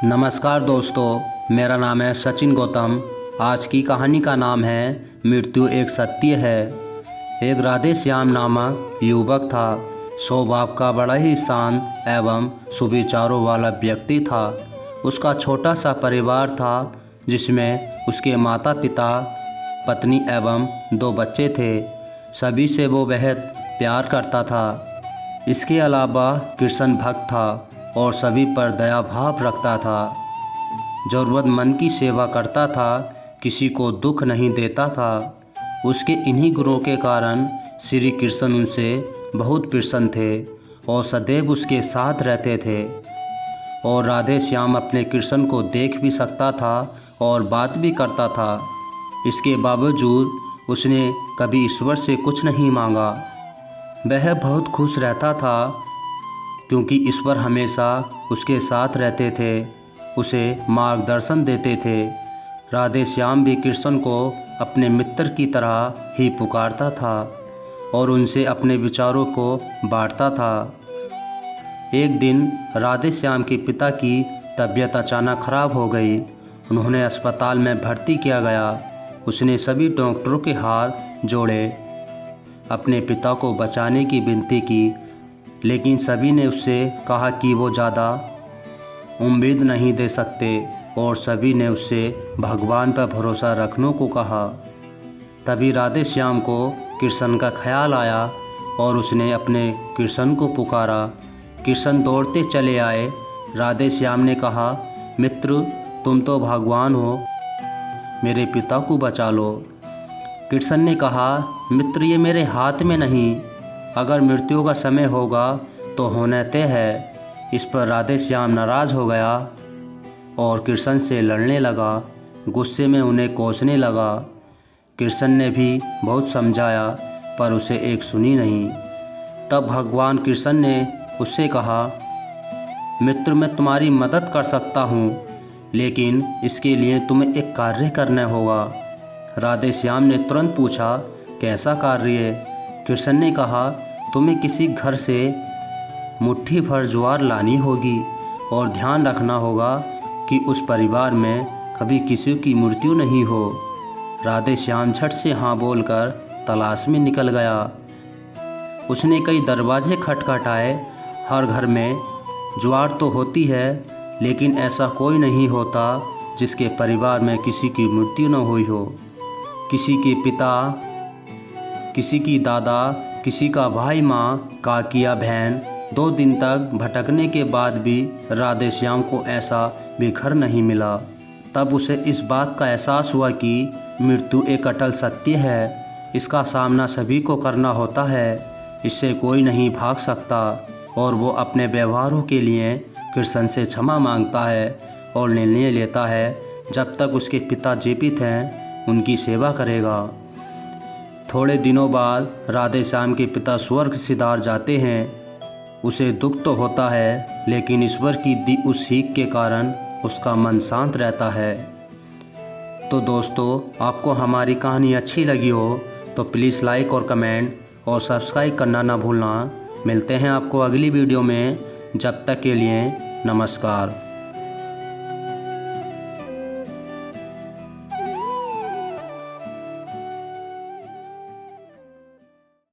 नमस्कार दोस्तों, मेरा नाम है सचिन गौतम। आज की कहानी का नाम है मृत्यु एक सत्य है। एक राधे श्याम नामक युवक था। स्वभाव का बड़ा ही शांत एवं सुविचारों वाला व्यक्ति था। उसका छोटा सा परिवार था जिसमें उसके माता पिता, पत्नी एवं 2 बच्चे थे। सभी से वो बेहद प्यार करता था। इसके अलावा कृष्ण भक्त था और सभी पर दया भाव रखता था। ज़रूरतमंद की सेवा करता था, किसी को दुख नहीं देता था। उसके इन्हीं गुणों के कारण श्री कृष्ण उनसे बहुत प्रसन्न थे और सदैव उसके साथ रहते थे। और राधे श्याम अपने कृष्ण को देख भी सकता था और बात भी करता था। इसके बावजूद उसने कभी ईश्वर से कुछ नहीं मांगा। वह बहुत खुश रहता था क्योंकि ईश्वर हमेशा उसके साथ रहते थे, उसे मार्गदर्शन देते थे। राधे श्याम भी कृष्ण को अपने मित्र की तरह ही पुकारता था और उनसे अपने विचारों को बांटता था। एक दिन राधे श्याम के पिता की तबीयत अचानक खराब हो गई। उन्होंने अस्पताल में भर्ती किया गया। उसने सभी डॉक्टरों के हाथ जोड़े, अपने पिता को बचाने की विनती की, लेकिन सभी ने उससे कहा कि वो ज़्यादा उम्मीद नहीं दे सकते और सभी ने उससे भगवान पर भरोसा रखने को कहा। तभी राधे श्याम को कृष्ण का ख्याल आया और उसने अपने कृष्ण को पुकारा। कृष्ण दौड़ते चले आए। राधे श्याम ने कहा, मित्र, तुम तो भगवान हो, मेरे पिता को बचा लो। कृष्ण ने कहा, मित्र, ये मेरे हाथ में नहीं, अगर मृत्यु का समय होगा तो होना तय है। इस पर राधे श्याम नाराज़ हो गया और कृष्ण से लड़ने लगा। गुस्से में उन्हें कोसने लगा। कृष्ण ने भी बहुत समझाया पर उसे एक सुनी नहीं। तब भगवान कृष्ण ने उससे कहा, मित्र, मैं तुम्हारी मदद कर सकता हूँ, लेकिन इसके लिए तुम्हें एक कार्य करना होगा। राधे श्याम ने तुरंत पूछा, कैसा कार्य? कृष्ण ने कहा, तुम्हें किसी घर से मुट्ठी भर ज्वार लानी होगी और ध्यान रखना होगा कि उस परिवार में कभी किसी की मृत्यु नहीं हो। राधे श्याम झट से हाँ बोलकर तलाश में निकल गया। उसने कई दरवाजे खटखटाए। हर घर में ज्वार तो होती है, लेकिन ऐसा कोई नहीं होता जिसके परिवार में किसी की मृत्यु न हुई हो। किसी के पिता, किसी की दादा, किसी का भाई, माँ, काकिया, बहन। 2 दिन तक भटकने के बाद भी राधे श्याम को ऐसा भी घर नहीं मिला। तब उसे इस बात का एहसास हुआ कि मृत्यु एक अटल सत्य है। इसका सामना सभी को करना होता है, इससे कोई नहीं भाग सकता। और वो अपने व्यवहारों के लिए कृष्ण से क्षमा मांगता है और निर्णय लेता है जब तक उसके पिता जीवित हैं उनकी सेवा करेगा। थोड़े दिनों बाद राधे श्याम के पिता स्वर्ग सिधार जाते हैं। उसे दुख तो होता है, लेकिन ईश्वर की दी उस सीख के कारण उसका मन शांत रहता है। तो दोस्तों, आपको हमारी कहानी अच्छी लगी हो तो प्लीज़ लाइक और कमेंट और सब्सक्राइब करना ना भूलना। मिलते हैं आपको अगली वीडियो में। जब तक के लिए नमस्कार।